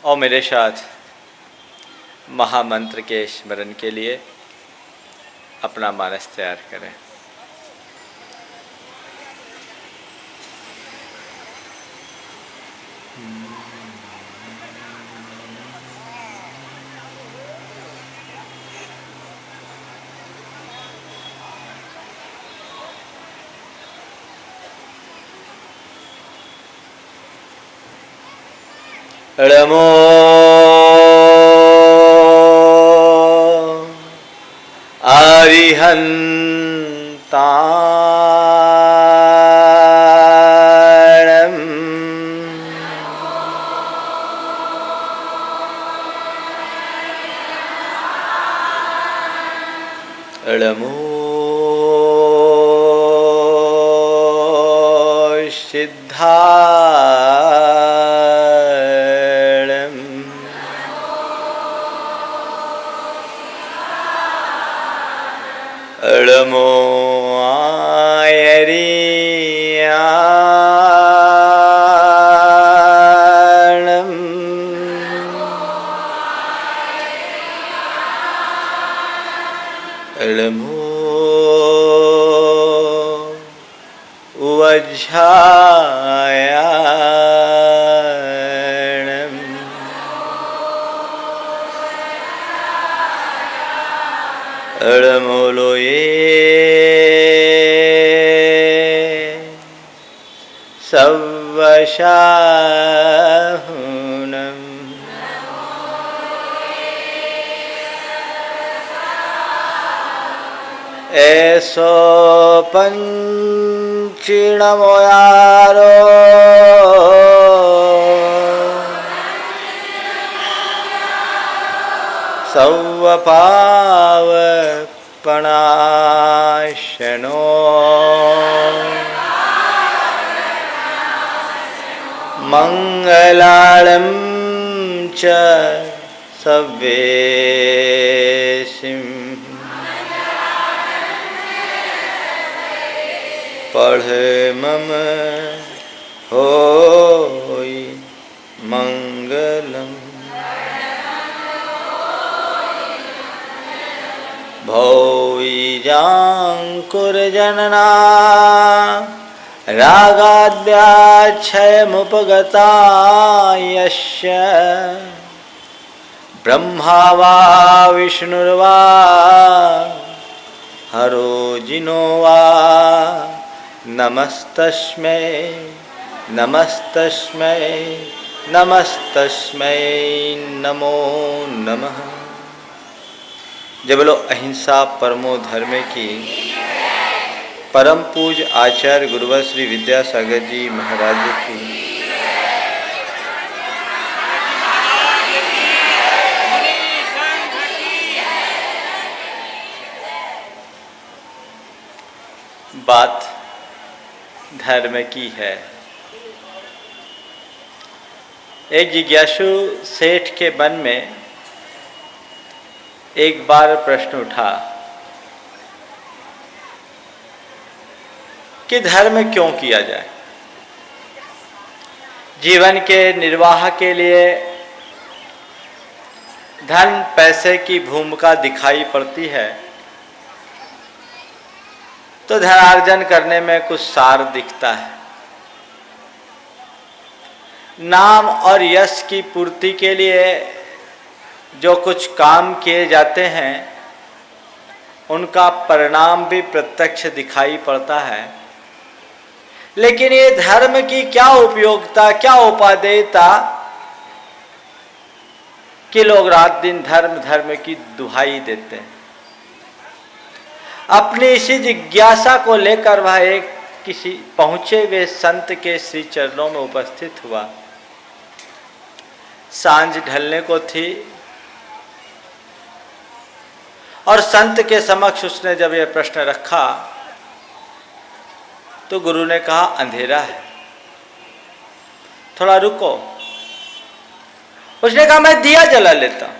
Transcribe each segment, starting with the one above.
और मेरे साथ महामंत्र के स्मरण के लिए अपना मानस तैयार करें। नमो अरिहन्ताणं नमो सिद्धाणं नमो आयर्याणं नमो वज्रायाणं नमो लोये सवशाहुनं ऐसो पंचिणमोयारो सौवपावपणाशनो मंगलालं च सव्येसिं पढ़ मम होई मंगलम भोईजांकुरजनना रागाद्याक्षयमुपगता यस्य ब्रह्मा वा विष्णुर्वा हरो जिनो वा नमस्तस्मै नमस्तस्मै नमस्तस्मै नमो नमः। जय बोलो अहिंसा परमो धर्म की परम पूज्य आचार्य गुरुवर श्री विद्यासागर जी महाराज की बात धर्म की है। एक जिज्ञासु सेठ के मन में एक बार प्रश्न उठा कि धर्म क्यों किया जाए। जीवन के निर्वाह के लिए धन पैसे की भूमिका दिखाई पड़ती है, तो धनार्जन करने में कुछ सार दिखता है। नाम और यश की पूर्ति के लिए जो कुछ काम किए जाते हैं उनका परिणाम भी प्रत्यक्ष दिखाई पड़ता है, लेकिन ये धर्म की क्या उपयोगिता, क्या उपादेयता कि लोग रात दिन धर्म धर्म की दुहाई देते हैं। अपनी इसी जिज्ञासा को लेकर वह एक किसी पहुंचे हुए संत के श्री चरणों में उपस्थित हुआ। सांझ ढलने को थी और संत के समक्ष उसने जब यह प्रश्न रखा तो गुरु ने कहा अंधेरा है, थोड़ा रुको। उसने कहा मैं दिया जला लेता हूं।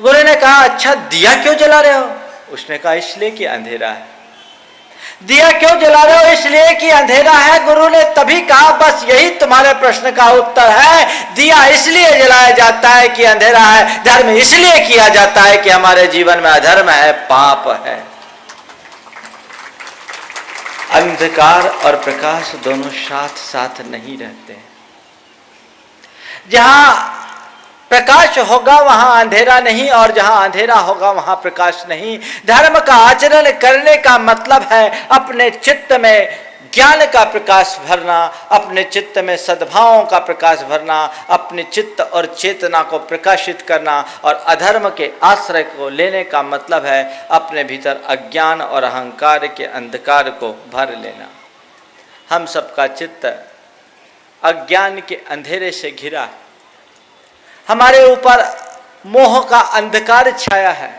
गुरु ने कहा अच्छा दिया क्यों जला रहे हो? उसने कहा इसलिए कि अंधेरा है। दिया क्यों जला रहे हो? इसलिए कि अंधेरा है। गुरु ने तभी कहा बस यही तुम्हारे प्रश्न का उत्तर है। दिया इसलिए जलाया जाता है कि अंधेरा है, धर्म इसलिए किया जाता है कि हमारे जीवन में अधर्म है, पाप है। अंधकार और प्रकाश दोनों साथ साथ नहीं रहते। जहां प्रकाश होगा वहां अंधेरा नहीं, और जहां अंधेरा होगा वहां प्रकाश नहीं। धर्म का आचरण करने का मतलब है अपने चित्त में ज्ञान का प्रकाश भरना, अपने चित्त में सद्भावों का प्रकाश भरना, अपने चित्त और चेतना को प्रकाशित करना। और अधर्म के आश्रय को लेने का मतलब है अपने भीतर अज्ञान और अहंकार के अंधकार को भर लेना। हम सबका चित्त अज्ञान के अंधेरे से घिरा है। हमारे ऊपर मोह का अंधकार छाया है।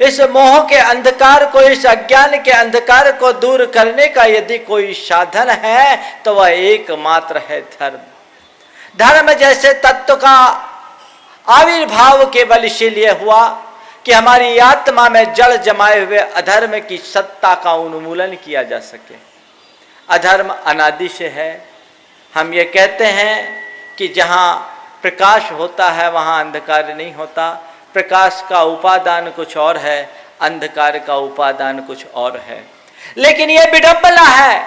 इस मोह के अंधकार को, इस अज्ञान के अंधकार को दूर करने का यदि कोई साधन है तो वह एकमात्र है धर्म। धर्म जैसे तत्व का आविर्भाव केवल इसीलिए हुआ कि हमारी आत्मा में जड़ जमाए हुए अधर्म की सत्ता का उन्मूलन किया जा सके। अधर्म अनादि से है। हम ये कहते हैं कि जहाँ प्रकाश होता है वहाँ अंधकार नहीं होता। प्रकाश का उपादान कुछ और है, अंधकार का उपादान कुछ और है। लेकिन यह विडंबना है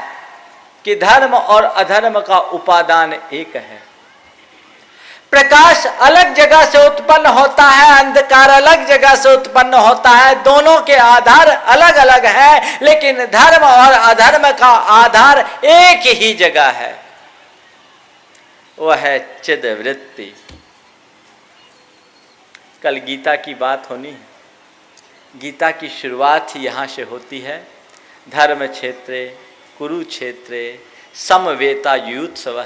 कि धर्म और अधर्म का उपादान एक है। प्रकाश अलग जगह से उत्पन्न होता है, अंधकार अलग जगह से उत्पन्न होता है। दोनों के आधार अलग अलग है, लेकिन धर्म और अधर्म का आधार एक ही जगह है, वह है चिद्वृत्ति। कल गीता की बात होनी है। गीता की शुरुआत ही यहाँ से होती है। धर्म क्षेत्रे कुरुक्षेत्रे समवेता युत्सव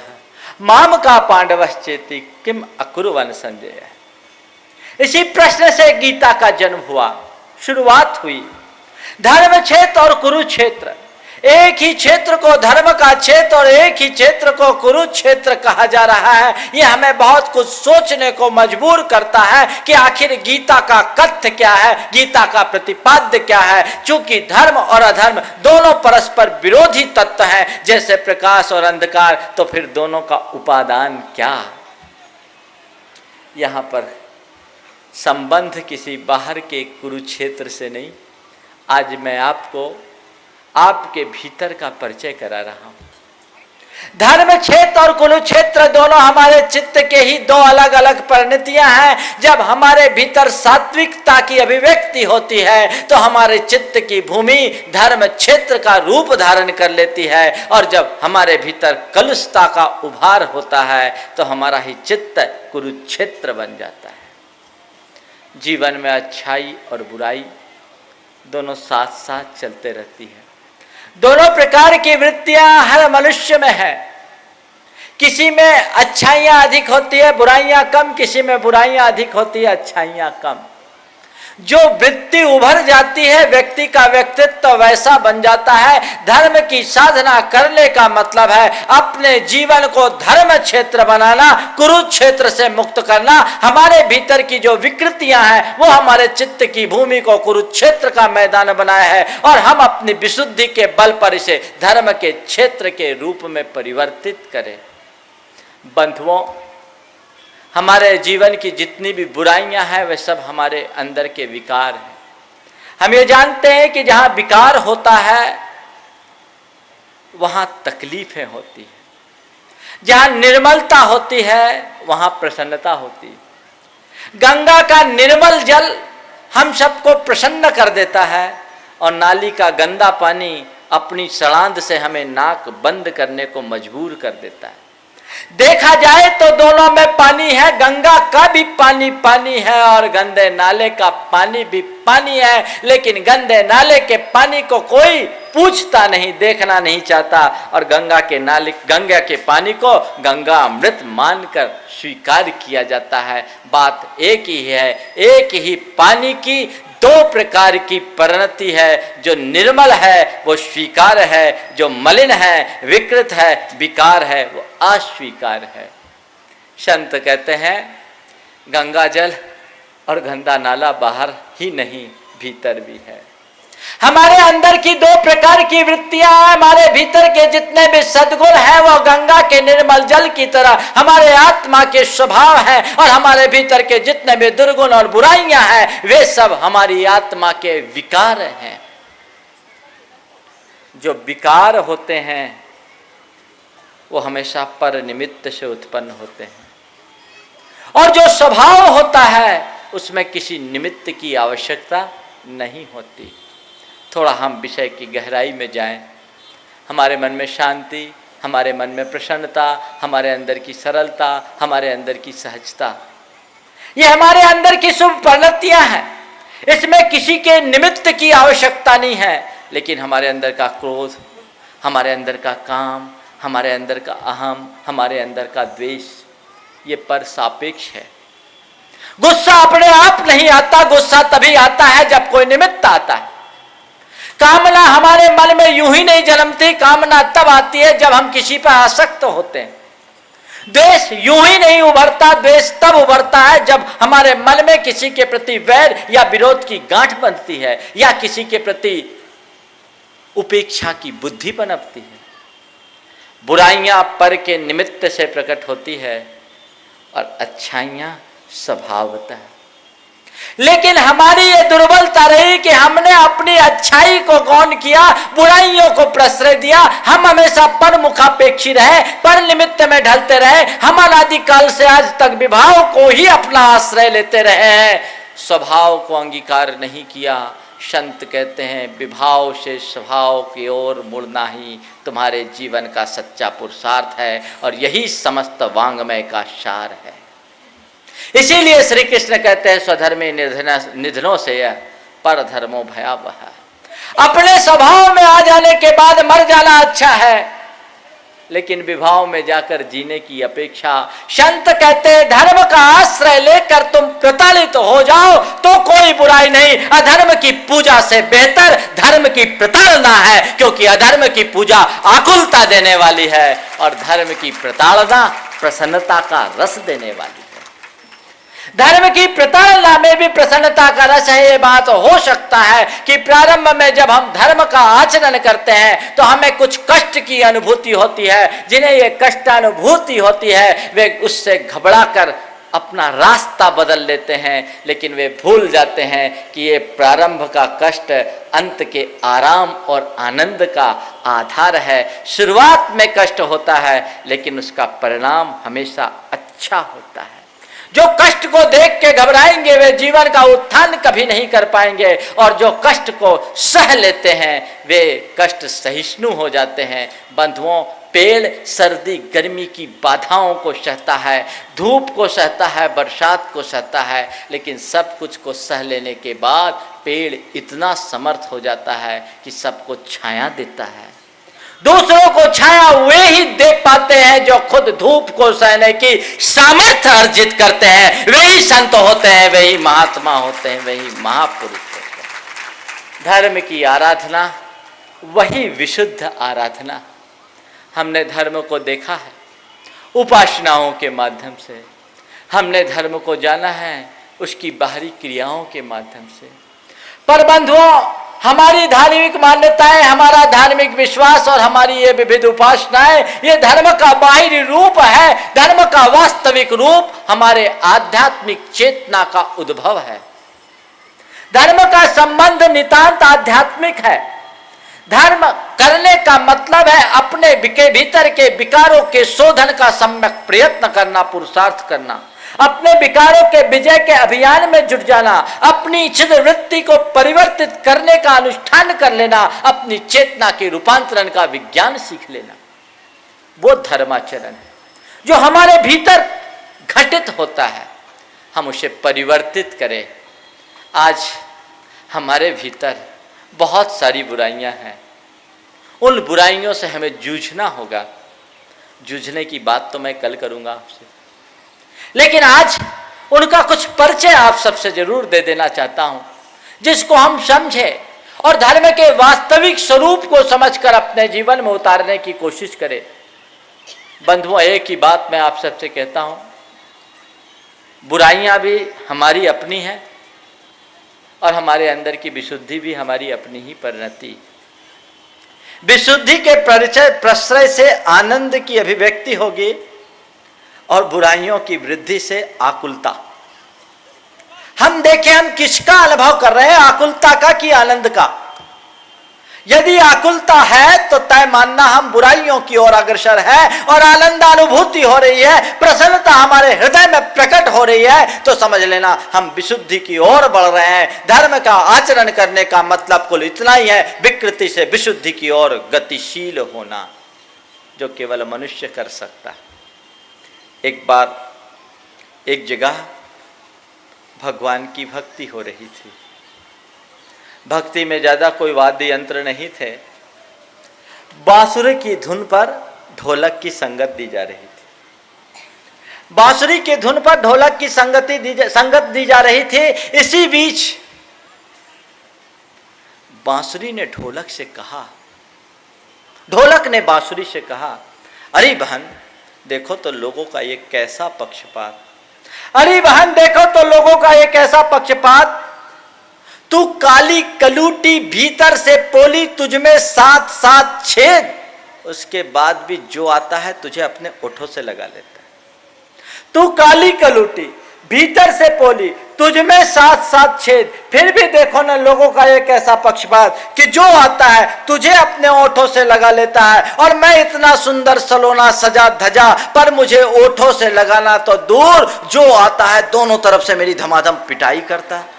माम का पांडवश्चेति किम अकुर्वन संजय। इसी प्रश्न से गीता का जन्म हुआ, शुरुआत हुई। धर्म क्षेत्र और कुरुक्षेत्र, एक ही क्षेत्र को धर्म का क्षेत्र और एक ही क्षेत्र को कुरुक्षेत्र कहा जा रहा है। यह हमें बहुत कुछ सोचने को मजबूर करता है कि आखिर गीता का कथ्य क्या है, गीता का प्रतिपाद्य क्या है। चूंकि धर्म और अधर्म दोनों परस्पर विरोधी तत्व हैं, जैसे प्रकाश और अंधकार, तो फिर दोनों का उपादान क्या? यहाँ पर संबंध किसी बाहर के कुरुक्षेत्र से नहीं। आज मैं आपको आपके भीतर का परिचय करा रहा हूं। धर्म क्षेत्र और कुरुक्षेत्र दोनों हमारे चित्त के ही दो अलग अलग परिणतियां हैं। जब हमारे भीतर सात्विकता की अभिव्यक्ति होती है तो हमारे चित्त की भूमि धर्म क्षेत्र का रूप धारण कर लेती है, और जब हमारे भीतर कलुषता का उभार होता है तो हमारा ही चित्त कुरुक्षेत्र बन जाता है। जीवन में अच्छाई और बुराई दोनों साथ साथ चलते रहती है। दोनों प्रकार की वृत्तियां हर मनुष्य में है। किसी में अच्छाइयां अधिक होती है, बुराइयां कम, किसी में बुराइयां अधिक होती है, अच्छाइयां कम। जो वृत्ति उभर जाती है व्यक्ति का व्यक्तित्व वैसा बन जाता है। धर्म की साधना करने का मतलब है अपने जीवन को धर्म क्षेत्र बनाना, कुरुक्षेत्र से मुक्त करना। हमारे भीतर की जो विकृतियां हैं वो हमारे चित्त की भूमि को कुरुक्षेत्र का मैदान बनाया है, और हम अपनी विशुद्धि के बल पर इसे धर्म के क्षेत्र के रूप में परिवर्तित करें। बंधुओं, हमारे जीवन की जितनी भी बुराइयां हैं वे सब हमारे अंदर के विकार हैं। हम ये जानते हैं कि जहां विकार होता है वहां तकलीफें होती है, जहां निर्मलता होती है वहां प्रसन्नता होती है। गंगा का निर्मल जल हम सबको प्रसन्न कर देता है, और नाली का गंदा पानी अपनी सड़ांध से हमें नाक बंद करने को मजबूर कर देता है। देखा जाए तो दोनों में पानी है। गंगा का भी पानी पानी है और गंदे नाले का पानी भी पानी है, लेकिन गंदे नाले के पानी को कोई पूछता नहीं, देखना नहीं चाहता, और गंगा के पानी को गंगा अमृत मानकर स्वीकार किया जाता है। बात एक ही है, एक ही पानी की दो प्रकार की परिणति है। जो निर्मल है वो स्वीकार है, जो मलिन है, विकृत है, विकार है, वो अस्वीकार है। संत कहते हैं गंगा जल और गंदा नाला बाहर ही नहीं भीतर भी है। हमारे अंदर की दो प्रकार की वृत्तियां हैं। हमारे भीतर के जितने भी सद्गुण हैं वह गंगा के निर्मल जल की तरह हमारे आत्मा के स्वभाव हैं, और हमारे भीतर के जितने भी दुर्गुण और बुराइयां हैं वे सब हमारी आत्मा के विकार हैं। जो विकार होते हैं वो हमेशा पर निमित्त से उत्पन्न होते हैं, और जो स्वभाव होता है उसमें किसी निमित्त की आवश्यकता नहीं होती। थोड़ा हम विषय की गहराई में जाएं, हमारे मन में शांति, हमारे मन में प्रसन्नता, हमारे अंदर की सरलता, हमारे अंदर की सहजता, ये हमारे अंदर की शुभ प्रवृत्तियां हैं। इसमें किसी के निमित्त की आवश्यकता नहीं है, लेकिन हमारे अंदर का क्रोध, हमारे अंदर का काम, हमारे अंदर का अहम, हमारे अंदर का द्वेष, ये पर सापेक्ष है। गुस्सा अपने आप नहीं आता, गुस्सा तभी आता है जब कोई निमित्त आता है। कामना हमारे मन में यूं ही नहीं जन्मती, कामना तब आती है जब हम किसी पर आसक्त होते हैं। द्वेष यूं ही नहीं उभरता, द्वेष तब उभरता है जब हमारे मन में किसी के प्रति वैर या विरोध की गांठ बनती है, या किसी के प्रति उपेक्षा की बुद्धि पनपती है। बुराइयां पर के निमित्त से प्रकट होती है और अच्छाइयां स्वभावतः। लेकिन हमारी ये दुर्बलता रही कि हमने अपनी अच्छाई को गौण किया, बुराइयों को प्रश्रय दिया। हम हमेशा पर मुखापेक्षी रहे, पर निमित्त में ढलते रहे। हम अनादिकाल से आज तक विभाव को ही अपना आश्रय लेते रहे हैं, स्वभाव को अंगीकार नहीं किया। संत कहते हैं विभाव से स्वभाव की ओर मुड़ना ही तुम्हारे जीवन का सच्चा पुरुषार्थ है, और यही समस्त वांग्मय का सार है। इसीलिए श्री कृष्ण कहते हैं स्वधर्मे निधनों से पर धर्मो भयावह। अपने स्वभाव में आ जाने के बाद मर जाना अच्छा है, लेकिन विभाव में जाकर जीने की अपेक्षा, संत कहते हैं धर्म का आश्रय लेकर तुम प्रताड़ित हो जाओ तो कोई बुराई नहीं। अधर्म की पूजा से बेहतर धर्म की प्रताड़ना है, क्योंकि अधर्म की पूजा आकुलता देने वाली है और धर्म की प्रताड़ना प्रसन्नता का रस देने वाली है। धर्म की प्रताड़ना में भी प्रसन्नता का रस है। ये बात हो सकता है कि प्रारंभ में जब हम धर्म का आचरण करते हैं तो हमें कुछ कष्ट की अनुभूति होती है। जिन्हें ये कष्ट अनुभूति होती है वे उससे घबरा कर अपना रास्ता बदल लेते हैं, लेकिन वे भूल जाते हैं कि ये प्रारंभ का कष्ट अंत के आराम और आनंद का आधार है। शुरुआत में कष्ट होता है, लेकिन उसका परिणाम हमेशा अच्छा होता है। जो कष्ट को देख के घबराएंगे वे जीवन का उत्थान कभी नहीं कर पाएंगे, और जो कष्ट को सह लेते हैं वे कष्ट सहिष्णु हो जाते हैं। बंधुओं, पेड़ सर्दी गर्मी की बाधाओं को सहता है, धूप को सहता है, बरसात को सहता है, लेकिन सब कुछ को सह लेने के बाद पेड़ इतना समर्थ हो जाता है कि सबको छाया देता है। दूसरों को छाया वे ही दे पाते हैं जो खुद धूप को सहने की सामर्थ्य अर्जित करते हैं। वे ही संत होते हैं, वे ही महात्मा होते हैं, वे ही महापुरुष होते हैं। धर्म की आराधना वही विशुद्ध आराधना। हमने धर्म को देखा है उपासनाओं के माध्यम से, हमने धर्म को जाना है उसकी बाहरी क्रियाओं के माध्यम से। पर बंधुओं, हमारी धार्मिक मान्यताएं, हमारा धार्मिक विश्वास और हमारी ये विविध उपासनाएं ये धर्म का बाहरी रूप है। धर्म का वास्तविक रूप हमारे आध्यात्मिक चेतना का उद्भव है। धर्म का संबंध नितांत आध्यात्मिक है। धर्म करने का मतलब है अपने भीतर के विकारों के शोधन का सम्यक प्रयत्न करना, पुरुषार्थ करना, अपने विकारों के विजय के अभियान में जुट जाना, अपनी छिद्र वृत्ति को परिवर्तित करने का अनुष्ठान कर लेना, अपनी चेतना के रूपांतरण का विज्ञान सीख लेना, वो धर्माचरण है जो हमारे भीतर घटित होता है। हम उसे परिवर्तित करें। आज हमारे भीतर बहुत सारी बुराइयां हैं, उन बुराइयों से हमें जूझना होगा। जूझने की बात तो मैं कल करूंगा आपसे, लेकिन आज उनका कुछ परिचय आप सबसे जरूर दे देना चाहता हूं, जिसको हम समझें और धर्म के वास्तविक स्वरूप को समझकर अपने जीवन में उतारने की कोशिश करें। बंधुओं, एक ही बात मैं आप सबसे कहता हूं, बुराइयां भी हमारी अपनी हैं और हमारे अंदर की विशुद्धि भी हमारी अपनी ही परिणति। विशुद्धि के परिचय प्रश्रय से आनंद की अभिव्यक्ति होगी और बुराइयों की वृद्धि से आकुलता। हम देखें हम किसका अनुभव कर रहे हैं, आकुलता का कि आनंद का। यदि आकुलता है तो तय मानना हम बुराइयों की ओर अग्रसर है, और आनंदानुभूति हो रही है, प्रसन्नता हमारे हृदय में प्रकट हो रही है, तो समझ लेना हम विशुद्धि की ओर बढ़ रहे हैं। धर्म का आचरण करने का मतलब कुल इतना ही है, विकृति से विशुद्धि की ओर गतिशील होना, जो केवल मनुष्य कर सकता है। एक बार एक जगह भगवान की भक्ति हो रही थी। भक्ति में ज्यादा कोई वाद्य यंत्र नहीं थे, बांसुरी की धुन पर ढोलक की संगत दी जा रही थी। बांसुरी की धुन पर ढोलक की संगत दी जा रही थी। इसी बीच बांसुरी ने ढोलक से कहा, ढोलक ने बांसुरी से कहा, अरे बहन देखो तो लोगों का ये कैसा पक्षपात, अरे बहन देखो तो लोगों का ये कैसा पक्षपात। तू काली कलूटी भीतर से पोली, तुझमें 7-7 छेद, उसके बाद भी जो आता है तुझे अपने ओठों से लगा लेता है। तू काली कलूटी भीतर से पोली, तुझमें 7-7 छेद, फिर भी देखो ना लोगों का ये कैसा पक्षपात कि जो आता है तुझे अपने ओठों से लगा लेता है, और मैं इतना सुंदर सलोना सजा धजा, पर मुझे ओठों से लगाना तो दूर, जो आता है दोनों तरफ से मेरी धमाधम पिटाई करता है।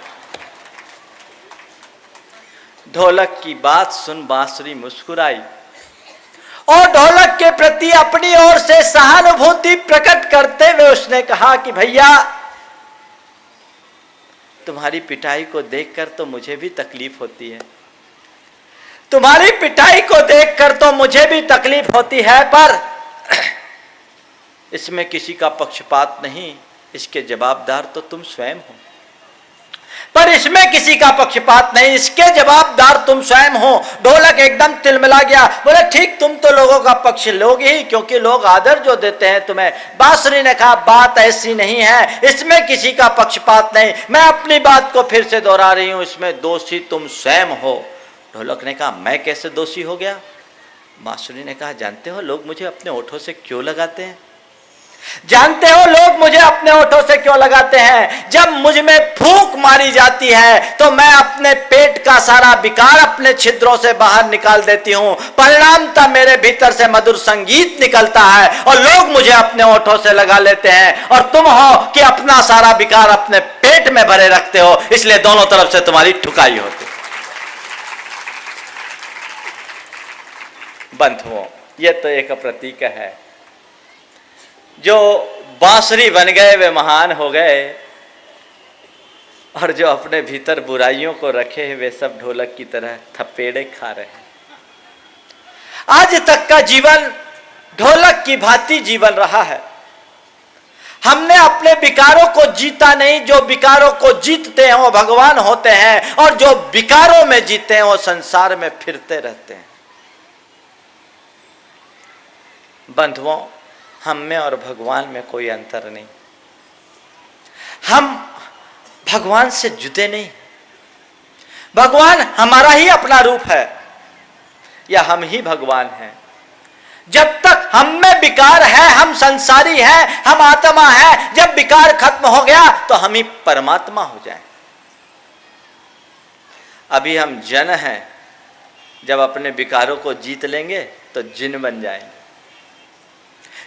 ढोलक की बात सुन बांसुरी मुस्कुराई और ढोलक के प्रति अपनी ओर से सहानुभूति प्रकट करते हुए उसने कहा कि भैया तुम्हारी पिटाई को देखकर तो मुझे भी तकलीफ होती है, तुम्हारी पिटाई को देखकर तो मुझे भी तकलीफ होती है, पर इसमें किसी का पक्षपात नहीं, इसके जवाबदार तो तुम स्वयं हो। पर इसमें किसी का पक्षपात नहीं, इसके जवाबदार तुम स्वयं हो। ढोलक एकदम तिलमिला गया, बोले ठीक तुम तो लोगों का पक्ष लोगे ही, क्योंकि लोग आदर जो देते हैं तुम्हें। बांसुरी ने कहा बात ऐसी नहीं है, इसमें किसी का पक्षपात नहीं, मैं अपनी बात को फिर से दोहरा रही हूं, इसमें दोषी तुम स्वयं हो। ढोलक ने कहा मैं कैसे दोषी हो गया? बांसुरी ने कहा जानते हो लोग मुझे अपने ओठों से क्यों लगाते हैं? जानते हो लोग मुझे अपने ओठों से क्यों लगाते हैं? जब मुझ में फूंक मारी जाती है तो मैं अपने पेट का सारा विकार अपने छिद्रों से बाहर निकाल देती हूं, परिणामतः मेरे भीतर से मधुर संगीत निकलता है और लोग मुझे अपने ओठों से लगा लेते हैं। और तुम हो कि अपना सारा विकार अपने पेट में भरे रखते हो, इसलिए दोनों तरफ से तुम्हारी ठुकाई होती। बंधुओं, यह तो एक प्रतीक है। जो बांसुरी बन गए वे महान हो गए, और जो अपने भीतर बुराइयों को रखे हैं वे सब ढोलक की तरह थपेड़े खा रहे हैं। आज तक का जीवन ढोलक की भांति जीवन रहा है। हमने अपने विकारों को जीता नहीं, जो विकारों को जीतते हैं वो भगवान होते हैं, और जो विकारों में जीते हैं वो संसार में फिरते रहते हैं। बंधुओं, हम में और भगवान में कोई अंतर नहीं। हम भगवान से जुड़े नहीं। भगवान हमारा ही अपना रूप है, या हम ही भगवान हैं। जब तक हम में विकार है हम संसारी हैं, हम आत्मा है। जब विकार खत्म हो गया तो हम ही परमात्मा हो जाएं। अभी हम जन हैं, जब अपने विकारों को जीत लेंगे तो जिन बन जाएंगे।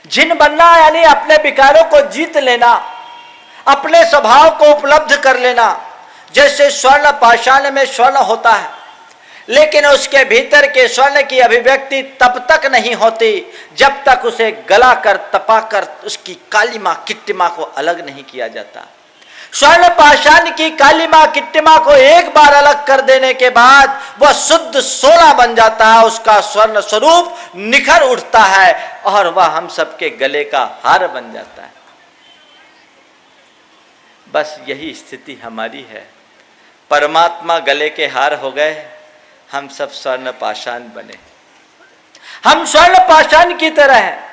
जिन बनना यानी अपने विकारों को जीत लेना, अपने स्वभाव को उपलब्ध कर लेना। जैसे स्वर्ण पाषाण में स्वर्ण होता है, लेकिन उसके भीतर के स्वर्ण की अभिव्यक्ति तब तक नहीं होती जब तक उसे गला कर तपा कर उसकी कालिमा किट्टिमा को अलग नहीं किया जाता। स्वर्ण पाषाण की कालिमा किट्टिमा को एक बार अलग कर देने के बाद वह शुद्ध सोना बन जाता है, उसका स्वर्ण स्वरूप निखर उठता है और वह हम सबके गले का हार बन जाता है। बस यही स्थिति हमारी है। परमात्मा गले के हार हो गए, हम सब स्वर्ण पाषाण बने। हम स्वर्ण पाषाण की तरह हैं।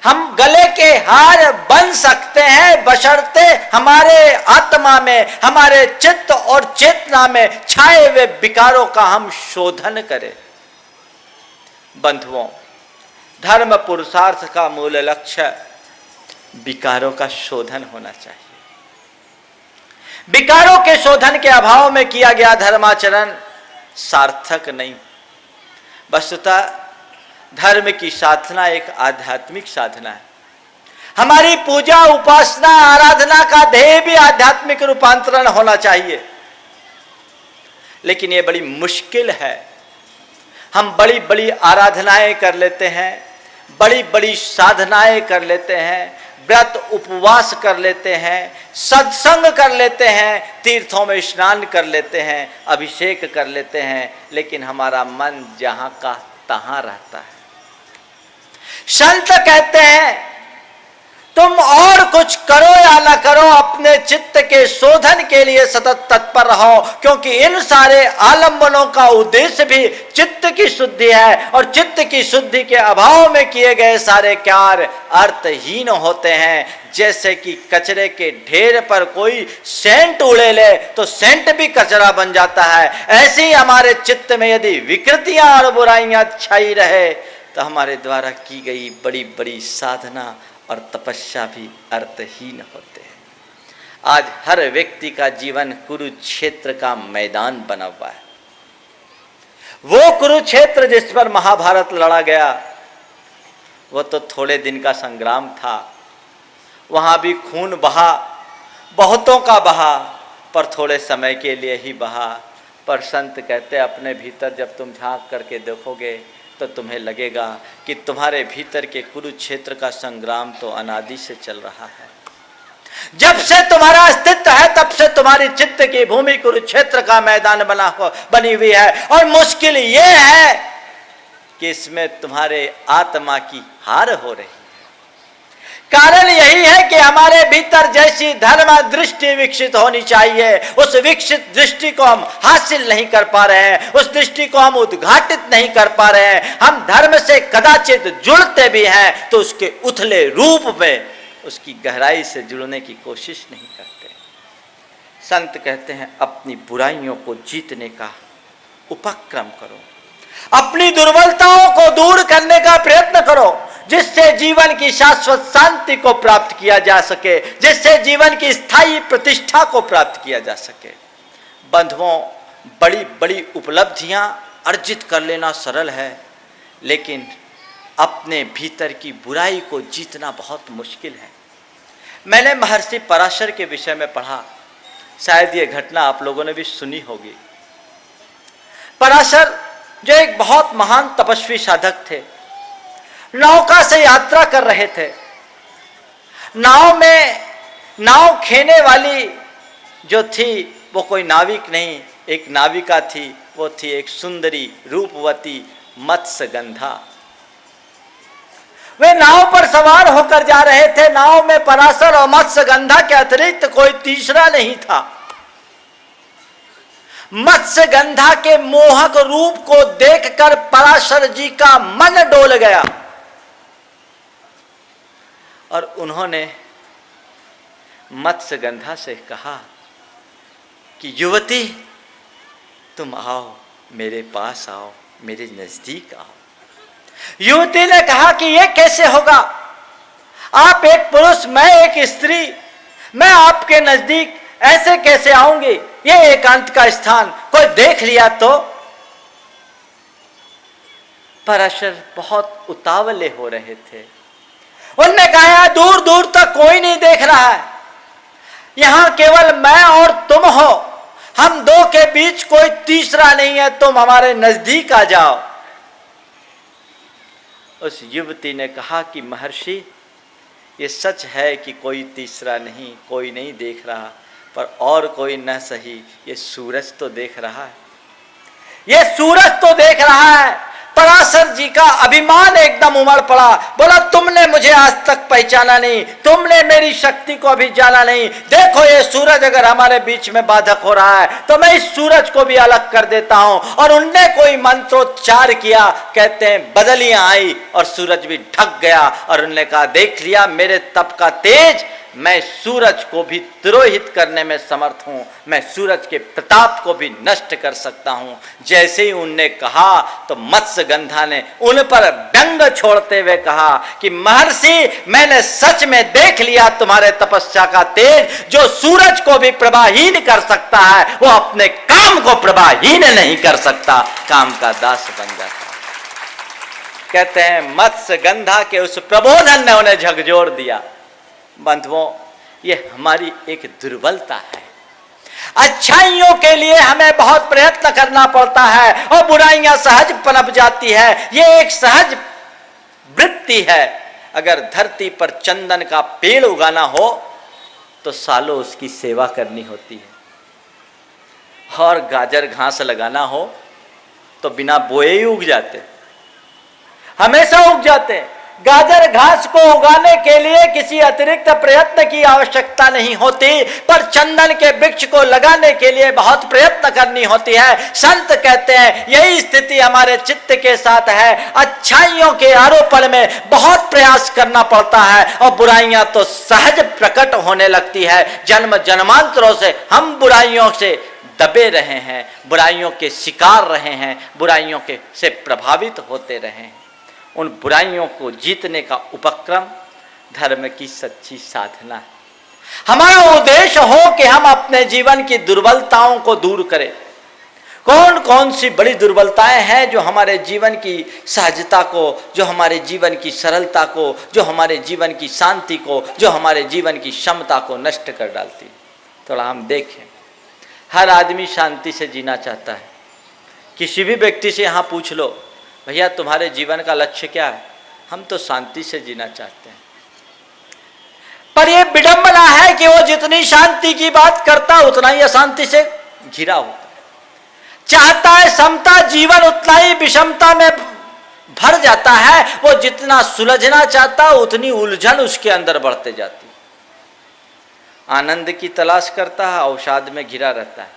हम गले के हार बन सकते हैं बशर्ते हमारे आत्मा में, हमारे चित्त और चेतना में छाए हुए विकारों का हम शोधन करें। बंधुओं, धर्म पुरुषार्थ का मूल लक्ष्य विकारों का शोधन होना चाहिए। विकारों के शोधन के अभाव में किया गया धर्माचरण सार्थक नहीं। वस्तुतः धर्म की साधना एक आध्यात्मिक साधना है। हमारी पूजा, उपासना, आराधना का ध्येय भी आध्यात्मिक रूपांतरण होना चाहिए। लेकिन यह बड़ी मुश्किल है। हम बड़ी बड़ी आराधनाएं कर लेते हैं, बड़ी बड़ी साधनाएं कर लेते हैं, व्रत उपवास कर लेते हैं, सत्संग कर लेते हैं, तीर्थों में स्नान कर लेते हैं, अभिषेक कर लेते हैं, लेकिन हमारा मन जहां का तहां रहता है। संत कहते हैं तुम और कुछ करो या ना करो, अपने चित्त के शोधन के लिए सतत तत्पर रहो, क्योंकि इन सारे आलंबनों का उद्देश्य भी चित्त की शुद्धि है, और चित्त की शुद्धि के अभाव में किए गए सारे कार्य अर्थहीन होते हैं। जैसे कि कचरे के ढेर पर कोई सेंट उड़े ले तो सेंट भी कचरा बन जाता है, ऐसे ही हमारे चित्त में यदि विकृतियां और बुराइयां छाई रहे तो हमारे द्वारा की गई बड़ी बड़ी साधना और तपस्या भी अर्थहीन होते हैं। आज हर व्यक्ति का जीवन कुरुक्षेत्र का मैदान बना हुआ है। वो कुरुक्षेत्र जिस पर महाभारत लड़ा गया वो तो थोड़े दिन का संग्राम था। वहां भी खून बहा, बहुतों का बहा, पर थोड़े समय के लिए ही बहा। पर संत कहते अपने भीतर जब तुम झांक करके देखोगे तो तुम्हें लगेगा कि तुम्हारे भीतर के कुरुक्षेत्र का संग्राम तो अनादि से चल रहा है। जब से तुम्हारा अस्तित्व है तब से तुम्हारी चित्त की भूमि कुरुक्षेत्र का मैदान बनी हुई है, और मुश्किल यह है कि इसमें तुम्हारे आत्मा की हार हो रही है। कारण यही है कि हमारे भीतर जैसी धर्म दृष्टि विकसित होनी चाहिए, उस विकसित दृष्टि को हम हासिल नहीं कर पा रहे हैं, उस दृष्टि को हम उद्घाटित नहीं कर पा रहे हैं। हम धर्म से कदाचित जुड़ते भी हैं तो उसके उथले रूप में उसकी गहराई से जुड़ने की कोशिश नहीं करते। संत कहते हैं अपनी बुराइयों को जीतने का उपक्रम करो, अपनी दुर्बलताओं को दूर करने का प्रयत्न करो, जिससे जीवन की शाश्वत शांति को प्राप्त किया जा सके, जिससे जीवन की स्थायी प्रतिष्ठा को प्राप्त किया जा सके। बंधुओं, बड़ी बड़ी उपलब्धियां अर्जित कर लेना सरल है, लेकिन अपने भीतर की बुराई को जीतना बहुत मुश्किल है। मैंने महर्षि पराशर के विषय में पढ़ा, शायद ये घटना आप लोगों ने भी सुनी होगी। पराशर जो एक बहुत महान तपस्वी साधक थे, नौका से यात्रा कर रहे थे। नाव में नाव खेने वाली जो थी वो कोई नाविक नहीं, एक नाविका थी। वो थी एक सुंदरी रूपवती मत्स्यगंधा। वे नाव पर सवार होकर जा रहे थे। नाव में पराशर और मत्स्यगंधा के अतिरिक्त कोई तीसरा नहीं था। मत्स्यगंधा के मोहक रूप को देखकर पराशर जी का मन डोल गया और उन्होंने मत्स्यगंधा से कहा कि युवती तुम आओ, मेरे पास आओ, मेरे नजदीक आओ। युवती ने कहा कि यह कैसे होगा, आप एक पुरुष, मैं एक स्त्री, मैं आपके नजदीक ऐसे कैसे आऊंगी? यह एकांत का स्थान, कोई देख लिया तो? पराशर बहुत उतावले हो रहे थे। उन्होंने कहा दूर दूर तक कोई नहीं देख रहा है, यहां केवल मैं और तुम हो, हम दो के बीच कोई तीसरा नहीं है, तुम हमारे नजदीक आ जाओ। उस युवती ने कहा कि महर्षि, ये सच है कि कोई तीसरा नहीं, कोई नहीं देख रहा, पर और कोई न सही, ये सूरज तो देख रहा है, ये सूरज तो देख रहा है। पराशर जी का अभिमान एकदम उमड़ पड़ा। बोला तुमने मुझे आज तक पहचाना नहीं, तुमने मेरी शक्ति को अभी जाना नहीं। देखो ये सूरज अगर हमारे बीच में बाधक हो रहा है तो मैं इस सूरज को भी अलग कर देता हूं। और उनने कोई मंत्रोच्चार किया, कहते हैं बदलियां आई और सूरज भी ढक गया। और उन्होंने कहा देख लिया मेरे तप का तेज, मैं सूरज को भी तिरोहित करने में समर्थ हूं, मैं सूरज के प्रताप को भी नष्ट कर सकता हूं। जैसे ही उनने कहा तो मत्स्यगंधा ने उन पर व्यंग छोड़ते हुए कहा कि महर्षि मैंने सच में देख लिया तुम्हारे तपस्या का तेज। जो सूरज को भी प्रभाहीन कर सकता है वो अपने काम को प्रभाहीन नहीं कर सकता, काम का दास बन जाता। कहते हैं मत्स्यगंधा के उस प्रबोधन ने उन्हें झकझोर दिया। बंधुओं, ये हमारी एक दुर्बलता है। अच्छाइयों के लिए हमें बहुत प्रयत्न करना पड़ता है और बुराइयां सहज पनप जाती है। ये एक सहज वृत्ति है। अगर धरती पर चंदन का पेड़ उगाना हो तो सालों उसकी सेवा करनी होती है, और गाजर घास लगाना हो तो बिना बोए ही उग जाते, हमेशा उग जाते। गाजर घास को उगाने के लिए किसी अतिरिक्त प्रयत्न की आवश्यकता नहीं होती, पर चंदन के वृक्ष को लगाने के लिए बहुत प्रयत्न करनी होती है। संत कहते हैं यही स्थिति हमारे चित्त के साथ है। अच्छाइयों के आरोपण में बहुत प्रयास करना पड़ता है और बुराइयां तो सहज प्रकट होने लगती है। जन्म जन्मांतरों से हम बुराइयों से दबे रहे हैं, बुराइयों के शिकार रहे हैं, बुराइयों के से प्रभावित होते रहे हैं। उन बुराइयों को जीतने का उपक्रम धर्म की सच्ची साधना है। हमारा उद्देश्य हो कि हम अपने जीवन की दुर्बलताओं को दूर करें। कौन कौन सी बड़ी दुर्बलताएं हैं जो हमारे जीवन की सहजता को, जो हमारे जीवन की सरलता को, जो हमारे जीवन की शांति को, जो हमारे जीवन की क्षमता को नष्ट कर डालती। थोड़ा हम देखें, हर आदमी शांति से जीना चाहता है। किसी भी व्यक्ति से यहाँ पूछ लो भैया तुम्हारे जीवन का लक्ष्य क्या है, हम तो शांति से जीना चाहते हैं। पर यह विडंबना है कि वो जितनी शांति की बात करता है उतना ही अशांति से घिरा होता है। चाहता है समता, जीवन उतना ही विषमता में भर जाता है। वो जितना सुलझना चाहता है उतनी उलझन उसके अंदर बढ़ते जाती है। आनंद की तलाश करता है, अवसाद में घिरा रहता है।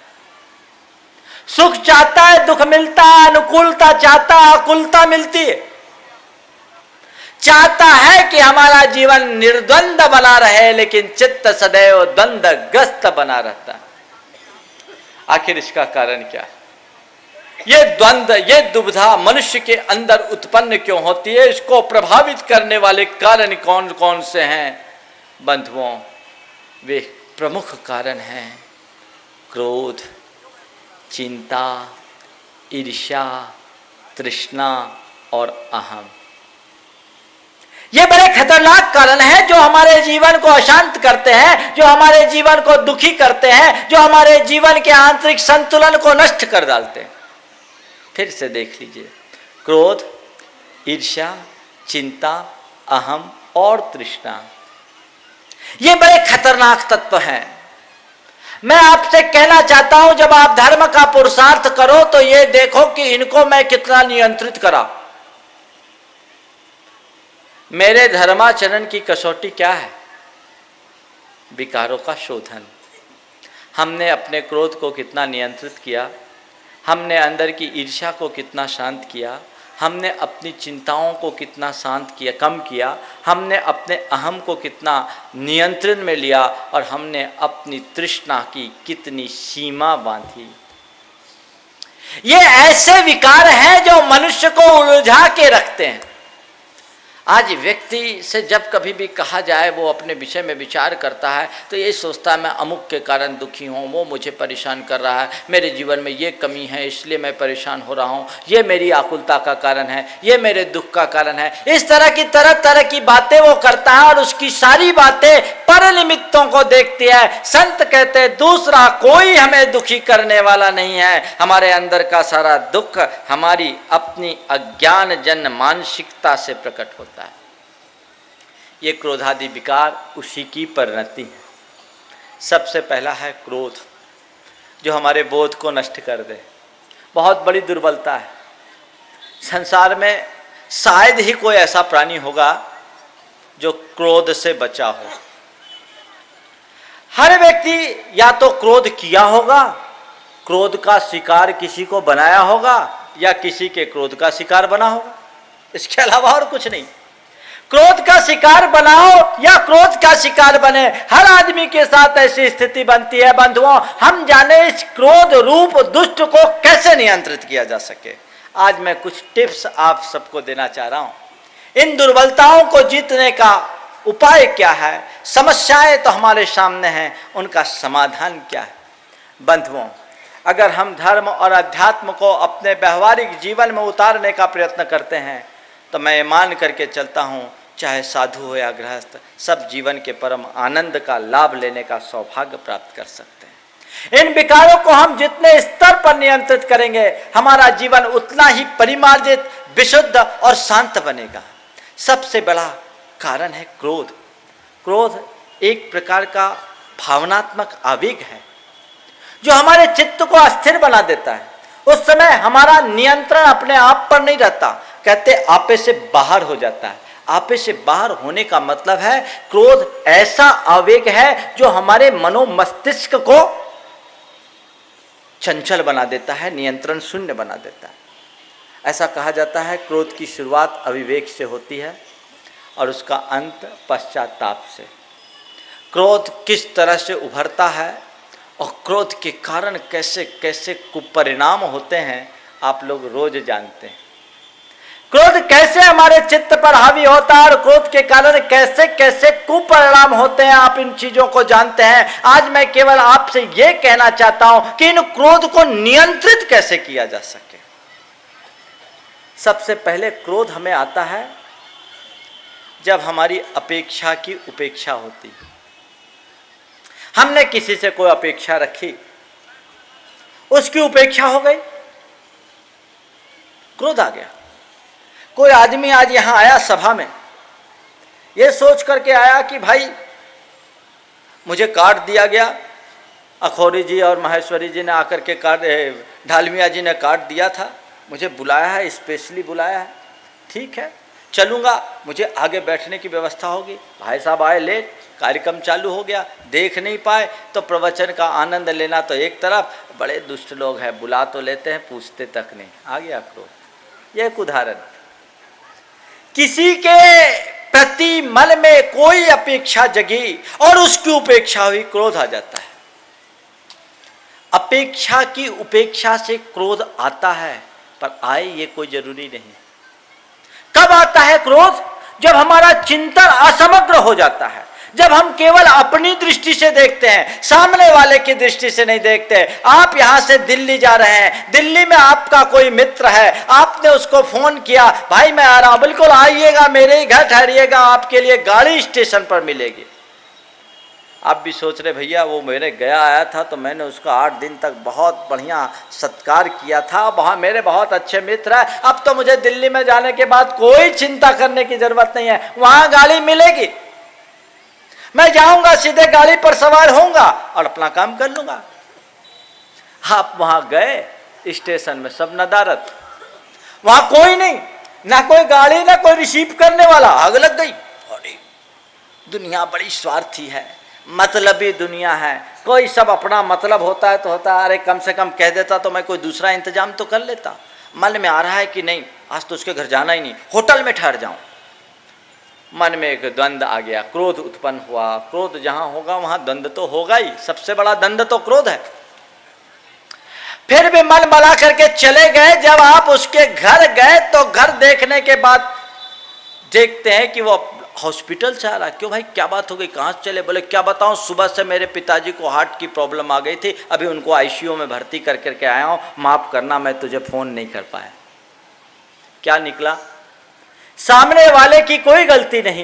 सुख चाहता है, दुख मिलता है। अनुकूलता चाहता है, अकुलता मिलती है। चाहता है कि हमारा जीवन निर्द्वंद बना रहे, लेकिन चित्त सदैव द्वंद्वग्रस्त बना रहता है। आखिर इसका कारण क्या है? ये द्वंद्व, ये दुविधा मनुष्य के अंदर उत्पन्न क्यों होती है? इसको प्रभावित करने वाले कारण कौन कौन से हैं? बंधुओं, वे प्रमुख कारण हैं क्रोध, चिंता, ईर्ष्या, तृष्णा और अहम। ये बड़े खतरनाक कारण हैं जो हमारे जीवन को अशांत करते हैं, जो हमारे जीवन को दुखी करते हैं, जो हमारे जीवन के आंतरिक संतुलन को नष्ट कर डालते हैं। फिर से देख लीजिए, क्रोध, ईर्ष्या, चिंता, अहम और तृष्णा, ये बड़े खतरनाक तत्व हैं। मैं आपसे कहना चाहता हूं, जब आप धर्म का पुरुषार्थ करो तो ये देखो कि इनको मैं कितना नियंत्रित करा। मेरे धर्माचरण की कसौटी क्या है? विकारों का शोधन। हमने अपने क्रोध को कितना नियंत्रित किया, हमने अंदर की ईर्ष्या को कितना शांत किया, हमने अपनी चिंताओं को कितना शांत किया, कम किया, हमने अपने अहम को कितना नियंत्रण में लिया, और हमने अपनी तृष्णा की कितनी सीमा बांधी। ये ऐसे विकार हैं जो मनुष्य को उलझा के रखते हैं। आज व्यक्ति से जब कभी भी कहा जाए वो अपने विषय में विचार करता है तो ये सोचता है मैं अमुक के कारण दुखी हूँ, वो मुझे परेशान कर रहा है, मेरे जीवन में ये कमी है इसलिए मैं परेशान हो रहा हूँ, ये मेरी आकुलता का कारण है, ये मेरे दुख का कारण है। इस तरह की तरह तरह की बातें वो करता है और उसकी सारी बातें पर निमित्तों को देखती है। संत कहते हैं दूसरा कोई हमें दुखी करने वाला नहीं है, हमारे अंदर का सारा दुख हमारी अपनी अज्ञान जन्य मानसिकता से प्रकट होता है। ये क्रोधादि विकार उसी की परिणति है। सबसे पहला है क्रोध, जो हमारे बोध को नष्ट कर दे। बहुत बड़ी दुर्बलता है। संसार में शायद ही कोई ऐसा प्राणी होगा जो क्रोध से बचा हो। हर व्यक्ति या तो क्रोध किया होगा, क्रोध का शिकार किसी को बनाया होगा, या किसी के क्रोध का शिकार बना होगा। इसके अलावा और कुछ नहीं। क्रोध का शिकार बनाओ या क्रोध का शिकार बने, हर आदमी के साथ ऐसी स्थिति बनती है। बंधुओं, हम जाने इस क्रोध रूप दुष्ट को कैसे नियंत्रित किया जा सके। आज मैं कुछ टिप्स आप सबको देना चाह रहा हूं। इन दुर्बलताओं को जीतने का उपाय क्या है, समस्याएं तो हमारे सामने हैं, उनका समाधान क्या है। बंधुओं, अगर हम धर्म और अध्यात्म को अपने व्यवहारिक जीवन में उतारने का प्रयत्न करते हैं तो मैं ये मान करके चलता हूँ, चाहे साधु हो या गृहस्थ, सब जीवन के परम आनंद का लाभ लेने का सौभाग्य प्राप्त कर सकते हैं। इन विकारों को हम जितने स्तर पर नियंत्रित करेंगे, हमारा जीवन उतना ही परिमार्जित, विशुद्ध और शांत बनेगा। सबसे बड़ा कारण है क्रोध। क्रोध एक प्रकार का भावनात्मक आवेग है जो हमारे चित्त को अस्थिर बना देता है। उस समय हमारा नियंत्रण अपने आप पर नहीं रहता, कहते आपे से बाहर हो जाता है। आपे से बाहर होने का मतलब है क्रोध ऐसा आवेग है जो हमारे मनोमस्तिष्क को चंचल बना देता है, नियंत्रण शून्य बना देता है। ऐसा कहा जाता है क्रोध की शुरुआत अविवेक से होती है और उसका अंत पश्चाताप से। क्रोध किस तरह से उभरता है और क्रोध के कारण कैसे कैसे कुपरिणाम होते हैं आप लोग रोज जानते हैं। क्रोध कैसे हमारे चित्त पर हावी होता है और क्रोध के कारण कैसे कैसे कुपरिणाम होते हैं, आप इन चीजों को जानते हैं। आज मैं केवल आपसे यह कहना चाहता हूं कि इन क्रोध को नियंत्रित कैसे किया जा सके। सबसे पहले क्रोध हमें आता है जब हमारी अपेक्षा की उपेक्षा होती है। हमने किसी से कोई अपेक्षा रखी, उसकी उपेक्षा हो गई, क्रोध आ गया। कोई आदमी आज यहां आया सभा में, यह सोच करके आया कि भाई मुझे कार्ड दिया गया, अखौरी जी और महेश्वरी जी ने आकर के कार्ड, ढालमिया जी ने कार्ड दिया था, मुझे बुलाया है, स्पेशली बुलाया है, ठीक है चलूँगा, मुझे आगे बैठने की व्यवस्था होगी। भाई साहब आए लेट, कार्यक्रम चालू हो गया, देख नहीं पाए, तो प्रवचन का आनंद लेना तो एक तरफ, बड़े दुष्ट लोग हैं, बुला तो लेते हैं, पूछते तक नहीं, आ गया क्रोध। यह एक उदाहरण। किसी के प्रति मन में कोई अपेक्षा जगी और उसकी उपेक्षा हुई, क्रोध आ जाता है। अपेक्षा की उपेक्षा से क्रोध आता है, पर आए ये कोई जरूरी नहीं। कब आता है क्रोध? जब हमारा चिंतन असमग्र हो जाता है, जब हम केवल अपनी दृष्टि से देखते हैं, सामने वाले की दृष्टि से नहीं देखते। आप यहां से दिल्ली जा रहे हैं, दिल्ली में आपका कोई मित्र है, आपने उसको फोन किया, भाई मैं आ रहा हूं, बिल्कुल आइएगा, मेरे ही घर ठहरिएगा, आपके लिए गाड़ी स्टेशन पर मिलेगी। आप भी सोच रहे भैया वो मेरे गया आया था तो मैंने उसका 8 दिन तक बहुत बढ़िया सत्कार किया था, वहाँ मेरे बहुत अच्छे मित्र हैं, अब तो मुझे दिल्ली में जाने के बाद कोई चिंता करने की जरूरत नहीं है, वहाँ गाड़ी मिलेगी, मैं जाऊंगा सीधे गाड़ी पर सवार होऊंगा और अपना काम कर लूंगा। आप वहाँ गए स्टेशन में, सब नदारत, वहाँ कोई नहीं, ना कोई गाड़ी ना कोई रिसीव करने वाला, आग लग गई। अरे दुनिया बड़ी स्वार्थी है, मतलबी दुनिया है, कोई सब अपना मतलब होता है तो होता है, अरे कम से कम कह देता तो मैं कोई दूसरा इंतजाम तो कर लेता। मन में आ रहा है कि नहीं आज तो उसके घर जाना ही नहीं, होटल में ठहर जाऊं। मन में एक द्वंद्व आ गया, क्रोध उत्पन्न हुआ। क्रोध जहां होगा वहां द्वंद्व तो होगा ही, सबसे बड़ा द्वंद्व तो क्रोध है। फिर भी मन मला करके चले गए। जब आप उसके घर गए तो घर देखने के बाद देखते हैं कि वो हॉस्पिटल से आ रहा। क्यों भाई क्या बात हो गई, कहाँ से चले? बोले क्या बताऊं, सुबह से मेरे पिताजी को हार्ट की प्रॉब्लम आ गई थी, अभी उनको आईसीयू में भर्ती कर करके आया हूं, माफ करना मैं तुझे फोन नहीं कर पाया। क्या निकला? सामने वाले की कोई गलती नहीं,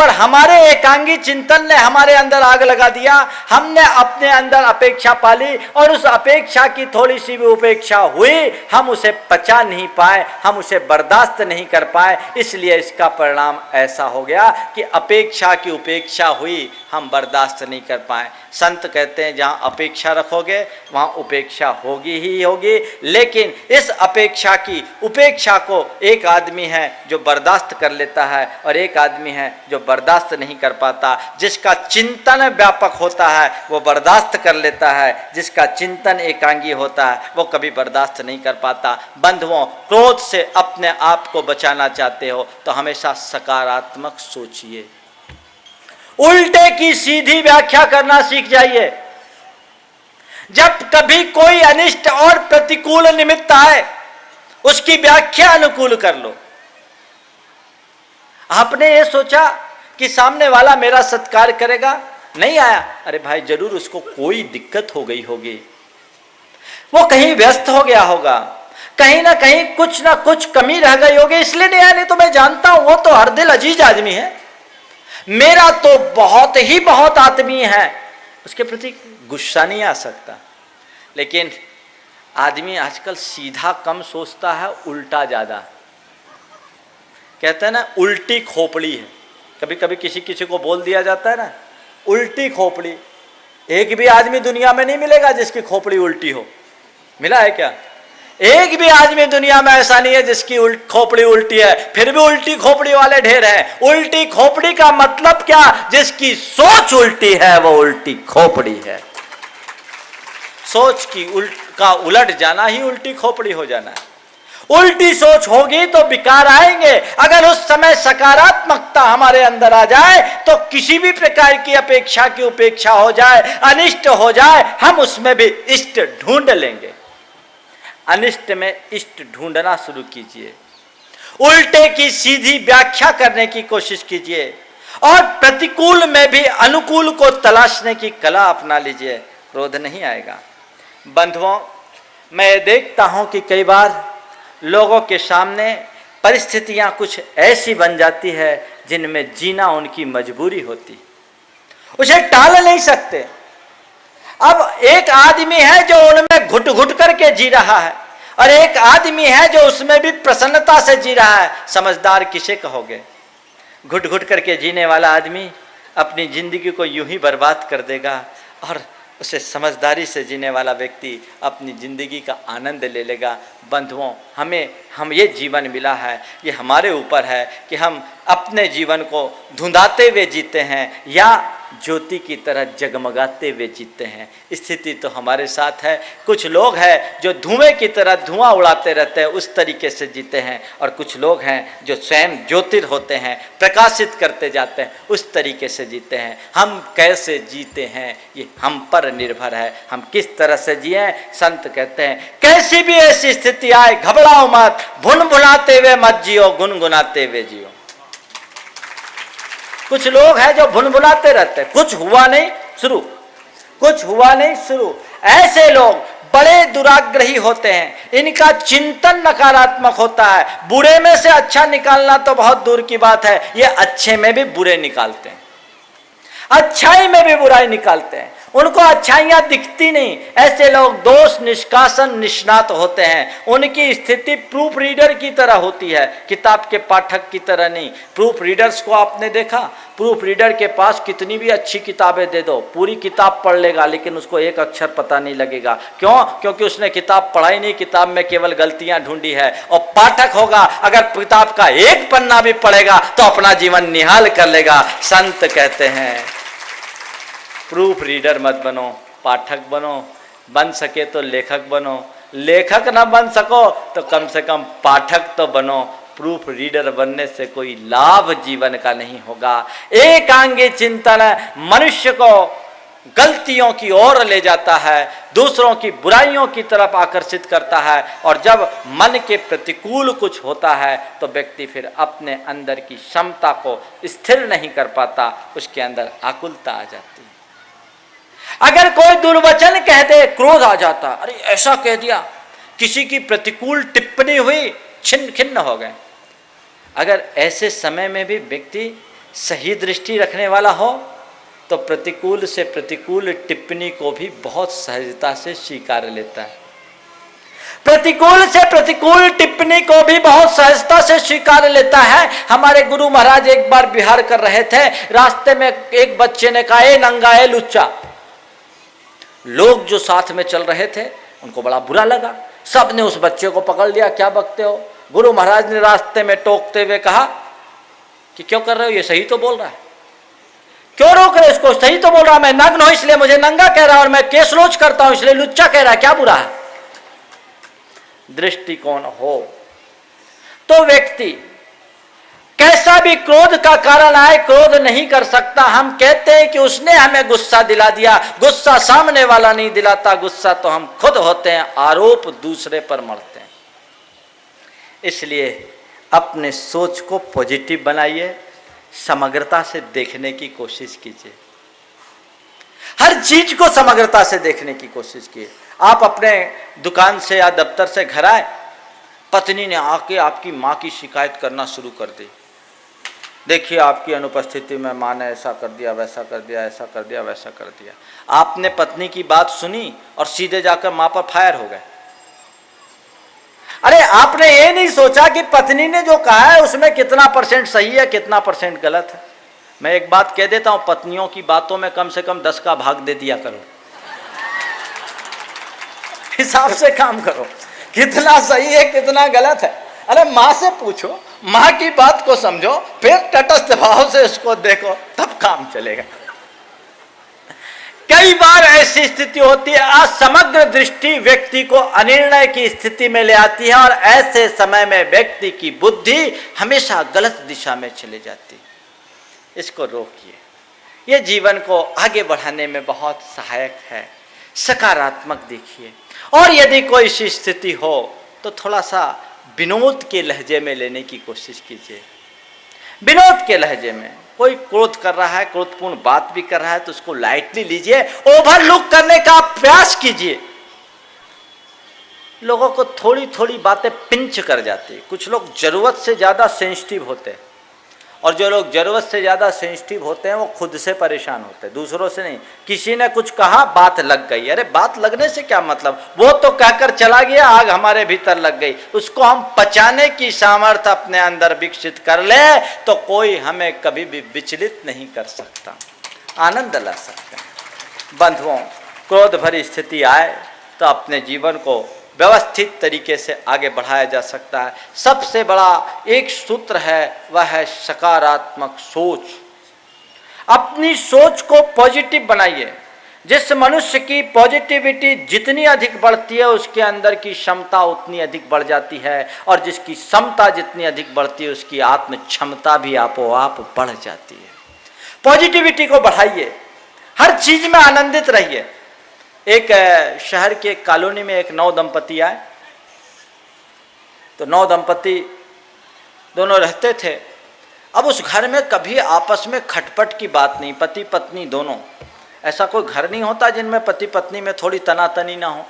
पर हमारे एकांगी चिंतन ने हमारे अंदर आग लगा दिया। हमने अपने अंदर अपेक्षा पाली और उस अपेक्षा की थोड़ी सी भी उपेक्षा हुई, हम उसे पचा नहीं पाए, हम उसे बर्दाश्त नहीं कर पाए। इसलिए इसका परिणाम ऐसा हो गया कि अपेक्षा की उपेक्षा हुई, हम बर्दाश्त नहीं कर पाए। संत कहते हैं जहाँ अपेक्षा रखोगे वहाँ उपेक्षा होगी ही होगी, लेकिन इस अपेक्षा की उपेक्षा को एक आदमी है जो बर्दाश्त कर लेता है और एक आदमी है जो बर्दाश्त नहीं कर पाता। जिसका चिंतन व्यापक होता है वो बर्दाश्त कर लेता है, जिसका चिंतन एकांगी होता है वो कभी बर्दाश्त नहीं कर पाता। बंधुओं, क्रोध से अपने आप को बचाना चाहते हो तो हमेशा सकारात्मक सोचिए, उल्टे की सीधी व्याख्या करना सीख जाइए। जब कभी कोई अनिष्ट और प्रतिकूल निमित्त आए उसकी व्याख्या अनुकूल कर लो। आपने ये सोचा कि सामने वाला मेरा सत्कार करेगा, नहीं आया, अरे भाई जरूर उसको कोई दिक्कत हो गई होगी, वो कहीं व्यस्त हो गया होगा, कहीं ना कहीं कुछ ना कुछ कमी रह गई होगी इसलिए नहीं आया। नहीं तो मैं जानता हूं वो तो हर दिल अजीज आदमी है, मेरा तो बहुत ही बहुत आत्मीय है, उसके प्रति गुस्सा नहीं आ सकता। लेकिन आदमी आजकल सीधा कम सोचता है, उल्टा ज्यादा। कहते हैं ना उल्टी खोपड़ी है, कभी कभी किसी किसी को बोल दिया जाता है ना उल्टी खोपड़ी। एक भी आदमी दुनिया में नहीं मिलेगा जिसकी खोपड़ी उल्टी हो, मिला है क्या? एक भी आदमी दुनिया में ऐसा नहीं है जिसकी खोपड़ी उल्टी है। फिर भी उल्टी खोपड़ी वाले ढेर हैं। उल्टी खोपड़ी का मतलब क्या? जिसकी सोच उल्टी है वो उल्टी खोपड़ी है। सोच की का उलट जाना ही उल्टी खोपड़ी हो जाना है। उल्टी सोच होगी तो विकार आएंगे। अगर उस समय सकारात्मकता हमारे अंदर आ जाए तो किसी भी प्रकार की अपेक्षा की उपेक्षा हो जाए, अनिष्ट हो जाए, हम उसमें भी इष्ट ढूंढ लेंगे। अनिष्ट में इष्ट ढूंढना शुरू कीजिए, उल्टे की सीधी व्याख्या करने की कोशिश कीजिए और प्रतिकूल में भी अनुकूल को तलाशने की कला अपना लीजिए, क्रोध नहीं आएगा। बंधुओं, मैं देखता हूं कि कई बार लोगों के सामने परिस्थितियां कुछ ऐसी बन जाती है जिनमें जीना उनकी मजबूरी होती, उसे टाल नहीं सकते। अब एक आदमी है जो उनमें घुट घुट करके जी रहा है और एक आदमी है जो उसमें भी प्रसन्नता से जी रहा है। समझदार किसे कहोगे? घुट घुट करके जीने वाला आदमी अपनी जिंदगी को यूं ही बर्बाद कर देगा और उसे समझदारी से जीने वाला व्यक्ति अपनी जिंदगी का आनंद ले लेगा। बंधुओं, हम ये जीवन मिला है, ये हमारे ऊपर है कि हम अपने जीवन को धुंधाते हुए जीते हैं या ज्योति की तरह जगमगाते हुए जीते हैं। स्थिति तो हमारे साथ है। कुछ लोग हैं जो धुएं की तरह धुआं उड़ाते रहते हैं, उस तरीके से जीते हैं, और कुछ लोग हैं जो स्वयं ज्योतिर होते हैं, प्रकाशित करते जाते हैं, उस तरीके से जीते हैं। हम कैसे जीते हैं ये हम पर निर्भर है, हम किस तरह से जिए। संत कहते हैं कैसी भी ऐसी स्थिति आए घबराओ मत, भुन भुनाते हुए मत जियो, गुनगुनाते हुए जियो। कुछ लोग हैं जो भुनभुनाते रहते हैं, कुछ हुआ नहीं शुरू, कुछ हुआ नहीं शुरू। ऐसे लोग बड़े दुराग्रही होते हैं, इनका चिंतन नकारात्मक होता है। बुरे में से अच्छा निकालना तो बहुत दूर की बात है, ये अच्छे में भी बुरे निकालते हैं, अच्छाई में भी बुराई निकालते हैं, उनको अच्छाइयां दिखती नहीं। ऐसे लोग दोष निष्कासन निष्णात होते हैं। उनकी स्थिति प्रूफ रीडर की तरह होती है, किताब के पाठक की तरह नहीं। प्रूफ रीडर्स को आपने देखा? प्रूफ रीडर के पास कितनी भी अच्छी किताबें दे दो, पूरी किताब पढ़ लेगा लेकिन उसको एक अक्षर पता नहीं लगेगा। क्यों? क्योंकि उसने किताब पढ़ाई नहीं, किताब में केवल गलतियां ढूंढी है। और पाठक होगा, अगर किताब का एक पन्ना भी पढ़ेगा तो अपना जीवन निहाल कर लेगा। संत कहते हैं प्रूफ रीडर मत बनो, पाठक बनो, बन सके तो लेखक बनो, लेखक ना बन सको तो कम से कम पाठक तो बनो। प्रूफ रीडर बनने से कोई लाभ जीवन का नहीं होगा। एकांगी चिंतन मनुष्य को गलतियों की ओर ले जाता है, दूसरों की बुराइयों की तरफ आकर्षित करता है, और जब मन के प्रतिकूल कुछ होता है तो व्यक्ति फिर अपने अंदर की क्षमता को स्थिर नहीं कर पाता, उसके अंदर आकुलता आ जाती है। अगर कोई दुर्वचन कह दे क्रोध आ जाता, अरे ऐसा कह दिया, किसी की प्रतिकूल टिप्पणी हुई छिन्न खिन्न हो गए। अगर ऐसे समय में भी व्यक्ति सही दृष्टि रखने वाला हो तो प्रतिकूल से प्रतिकूल टिप्पणी को भी बहुत सहजता से स्वीकार लेता है, प्रतिकूल से प्रतिकूल टिप्पणी को भी बहुत सहजता से स्वीकार लेता है। हमारे गुरु महाराज एक बार विहार कर रहे थे, रास्ते में एक बच्चे ने कहा, ए नंगा, ए लुच्चा। लोग जो साथ में चल रहे थे उनको बड़ा बुरा लगा, सब ने उस बच्चे को पकड़ लिया, क्या बकते हो। गुरु महाराज ने रास्ते में टोकते हुए कहा कि क्यों कर रहे हो, ये सही तो बोल रहा है, क्यों रोक रहे इसको, सही तो बोल रहा है, मैं नग्न हूं इसलिए मुझे नंगा कह रहा है, और मैं केस लोच करता हूं इसलिए लुच्चा कह रहा है, क्या बुरा है। दृष्टिकोण हो तो व्यक्ति कैसा भी क्रोध का कारण आए क्रोध नहीं कर सकता। हम कहते हैं कि उसने हमें गुस्सा दिला दिया, गुस्सा सामने वाला नहीं दिलाता, गुस्सा तो हम खुद होते हैं, आरोप दूसरे पर मढ़ते हैं। इसलिए अपने सोच को पॉजिटिव बनाइए, समग्रता से देखने की कोशिश कीजिए, हर चीज को समग्रता से देखने की कोशिश कीजिए। आप अपने दुकान से या दफ्तर से घर आए, पत्नी ने आके आपकी माँ की शिकायत करना शुरू कर दी, देखिए आपकी अनुपस्थिति में माँ ने ऐसा कर दिया, वैसा कर दिया, ऐसा कर दिया, वैसा कर दिया। आपने पत्नी की बात सुनी और सीधे जाकर माँ पर फायर हो गए। अरे आपने ये नहीं सोचा कि पत्नी ने जो कहा है उसमें कितना % सही है, कितना % गलत है। मैं एक बात कह देता हूं, पत्नियों की बातों में कम से कम 10 का भाग दे दिया करो, हिसाब से काम करो, कितना सही है कितना गलत है। अरे माँ से पूछो, माँ की बात को समझो, फिर तटस्थ भाव से उसको देखो, तब काम चलेगा। कई बार ऐसी स्थिति होती है, असमग्र दृष्टि व्यक्ति को अनिर्णय की स्थिति में ले आती है, और ऐसे समय में व्यक्ति की बुद्धि हमेशा गलत दिशा में चली जाती है। इसको रोकिए, ये जीवन को आगे बढ़ाने में बहुत सहायक है। सकारात्मक देखिए, और यदि कोई ऐसी स्थिति हो तो थोड़ा सा विनोद के लहजे में लेने की कोशिश कीजिए। विनोद के लहजे में कोई क्रोध कर रहा है, क्रोधपूर्ण बात भी कर रहा है, तो उसको लाइटली लीजिए, ओवरलुक करने का प्रयास कीजिए। लोगों को थोड़ी थोड़ी बातें पिंच कर जाती है। कुछ लोग जरूरत से ज्यादा सेंसिटिव होते हैं, और जो लोग जरूरत से ज्यादा सेंसिटिव होते हैं वो खुद से परेशान होते हैं, दूसरों से नहीं। किसी ने कुछ कहा, बात लग गई, अरे बात लगने से क्या मतलब, वो तो कहकर चला गया, आग हमारे भीतर लग गई। उसको हम पचाने की सामर्थ्य अपने अंदर विकसित कर ले तो कोई हमें कभी भी विचलित नहीं कर सकता, आनंद ला सकते हैं। बंधुओं, क्रोध भरी स्थिति आए तो अपने जीवन को व्यवस्थित तरीके से आगे बढ़ाया जा सकता है। सबसे बड़ा एक सूत्र है, वह है सकारात्मक सोच। अपनी सोच को पॉजिटिव बनाइए। जिस मनुष्य की पॉजिटिविटी जितनी अधिक बढ़ती है उसके अंदर की क्षमता उतनी अधिक बढ़ जाती है, और जिसकी क्षमता जितनी अधिक बढ़ती है उसकी आत्म क्षमता भी आपोआप बढ़ जाती है। पॉजिटिविटी को बढ़ाइए, हर चीज में आनंदित रहिए। एक शहर के कॉलोनी में एक 9 दंपति आए, तो 9 दंपति दोनों रहते थे। अब उस घर में कभी आपस में खटपट की बात नहीं, पति पत्नी दोनों। ऐसा कोई घर नहीं होता जिनमें पति पत्नी में थोड़ी तनातनी ना हो,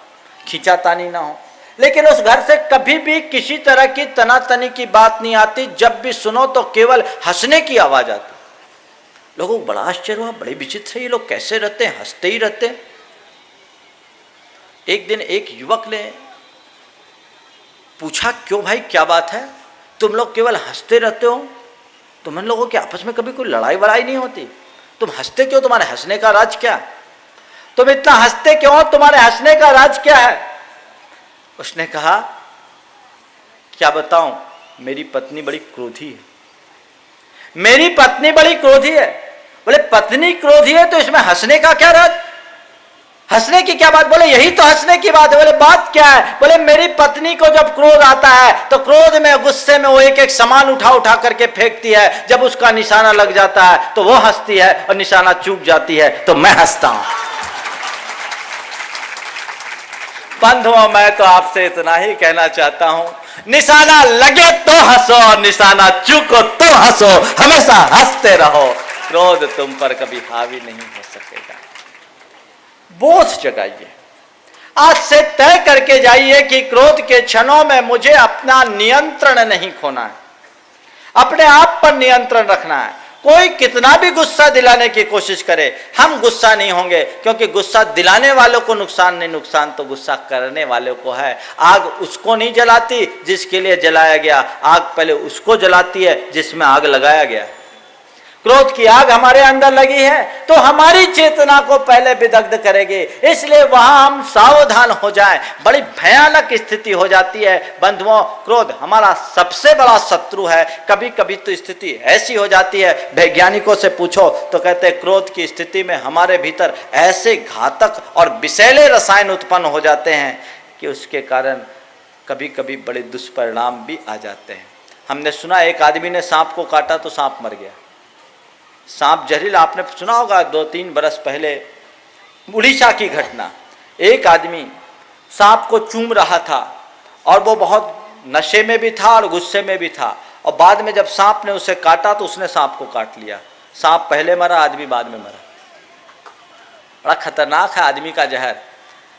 खींचातानी ना हो, लेकिन उस घर से कभी भी किसी तरह की तनातनी की बात नहीं आती। जब भी सुनो तो केवल हंसने की आवाज आती। लोगों को बड़ा आश्चर्य हुआ, बड़े विचित्र है ये लोग, कैसे रहते हैं, हंसते ही रहते हैं। एक दिन एक युवक ने पूछा, क्यों भाई क्या बात है, तुम लोग केवल हंसते रहते हो, तुम इन लोगों के आपस में कभी कोई लड़ाई वड़ाई नहीं होती, तुम हंसते क्यों, तुम्हारे हंसने का राज क्या है, तुम इतना हंसते क्यों, तुम्हारे हंसने का राज क्या है। उसने कहा, क्या बताऊं, मेरी पत्नी बड़ी क्रोधी है, मेरी पत्नी बड़ी क्रोधी है। बोले पत्नी क्रोधी है तो इसमें हंसने का क्या राज, हंसने की क्या बात। बोले यही तो हंसने की बात है। बोले बात क्या है। बोले मेरी पत्नी को जब क्रोध आता है तो क्रोध में गुस्से में वो एक एक सामान उठा उठा करके फेंकती है, जब उसका निशाना लग जाता है तो वो हंसती है, और निशाना चूक जाती है तो मैं हंसता हूं। बंधुओं, मैं तो आपसे इतना ही कहना चाहता हूं, निशाना लगे तो हंसो, निशाना चूको तो हंसो, हमेशा हंसते रहो, क्रोध तुम पर कभी हावी नहीं हो सकेगा। बोझ जगाइए, आज से तय करके जाइए कि क्रोध के क्षणों में मुझे अपना नियंत्रण नहीं खोना है, अपने आप पर नियंत्रण रखना है। कोई कितना भी गुस्सा दिलाने की कोशिश करे, हम गुस्सा नहीं होंगे, क्योंकि गुस्सा दिलाने वालों को नुकसान नहीं, नुकसान तो गुस्सा करने वालों को है। आग उसको नहीं जलाती जिसके लिए जलाया गया, आग पहले उसको जलाती है जिसमें आग लगाया गया। क्रोध की आग हमारे अंदर लगी है तो हमारी चेतना को पहले विदग्ध करेगी, इसलिए वहां हम सावधान हो जाएं। बड़ी भयानक स्थिति हो जाती है बंधुओं, क्रोध हमारा सबसे बड़ा शत्रु है। कभी कभी तो स्थिति ऐसी हो जाती है, वैज्ञानिकों से पूछो तो कहते हैं क्रोध की स्थिति में हमारे भीतर ऐसे घातक और विषैले रसायन उत्पन्न हो जाते हैं कि उसके कारण कभी कभी बड़े दुष्परिणाम भी आ जाते हैं। हमने सुना एक आदमी ने सांप को काटा तो सांप मर गया। सांप जहरीला, आपने सुना होगा 2-3 बरस पहले उड़ीसा की घटना। एक आदमी सांप को चूम रहा था और वो बहुत नशे में भी था और गुस्से में भी था, और बाद में जब सांप ने उसे काटा तो उसने सांप को काट लिया। सांप पहले मरा, आदमी बाद में मरा। बड़ा खतरनाक है आदमी का जहर।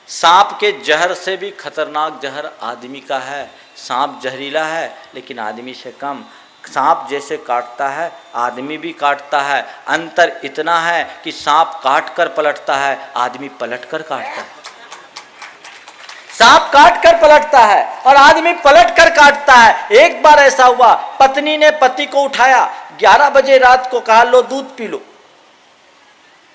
सांप के जहर से भी खतरनाक जहर आदमी का है। सांप जहरीला है लेकिन आदमी से कम। सांप जैसे काटता है आदमी भी काटता है, अंतर इतना है कि सांप काट कर पलटता है, आदमी पलट कर काटता है। सांप काट कर पलटता है और आदमी पलट कर काटता है। एक बार ऐसा हुआ, पत्नी ने पति को उठाया, 11 बजे रात को कहा लो दूध पी लो।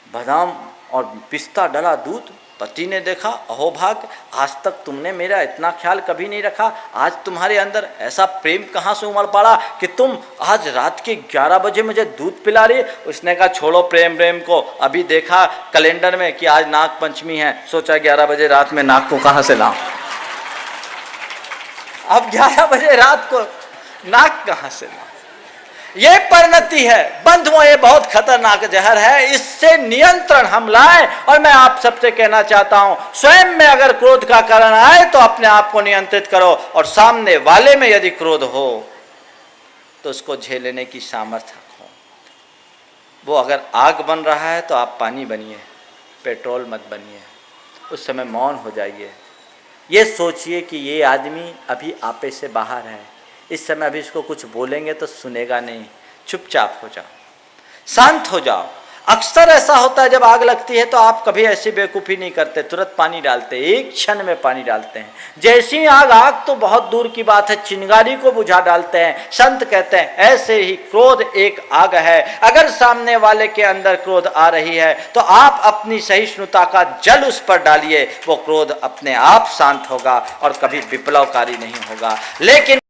बादाम और पिस्ता डला दूध। पति ने देखा, अहो भाग्य, आज तक तुमने मेरा इतना ख्याल कभी नहीं रखा, आज तुम्हारे अंदर ऐसा प्रेम कहाँ से उमड़ पड़ा कि तुम आज रात के 11 बजे मुझे दूध पिला रही। उसने कहा छोड़ो प्रेम को, अभी देखा कैलेंडर में कि आज नाग पंचमी है, सोचा 11 बजे रात में नाग को कहाँ से लाऊं। अब 11 बजे रात को नाग कहाँ से लाऊं। ये परिणति है बंधुओं, ये बहुत खतरनाक जहर है, इससे नियंत्रण हम लाएं। और मैं आप सबसे कहना चाहता हूं, स्वयं में अगर क्रोध का कारण आए तो अपने आप को नियंत्रित करो, और सामने वाले में यदि क्रोध हो तो उसको झेलने की सामर्थ्य रखो। वो अगर आग बन रहा है तो आप पानी बनिए, पेट्रोल मत बनिए। उस समय मौन हो जाइए, ये सोचिए कि ये आदमी अभी आपे से बाहर है, इस समय अभी इसको कुछ बोलेंगे तो सुनेगा नहीं, चुपचाप हो जाओ, शांत हो जाओ। अक्सर ऐसा होता है जब आग लगती है तो आप कभी ऐसी बेवकूफ़ी नहीं करते, तुरंत पानी डालते, एक क्षण में पानी डालते हैं। जैसी आग तो बहुत दूर की बात है, चिंगारी को बुझा डालते हैं। संत कहते हैं ऐसे ही क्रोध एक आग है, अगर सामने वाले के अंदर क्रोध आ रही है तो आप अपनी सहिष्णुता का जल उस पर डालिए, वो क्रोध अपने आप शांत होगा और कभी विप्लवकारी नहीं होगा। लेकिन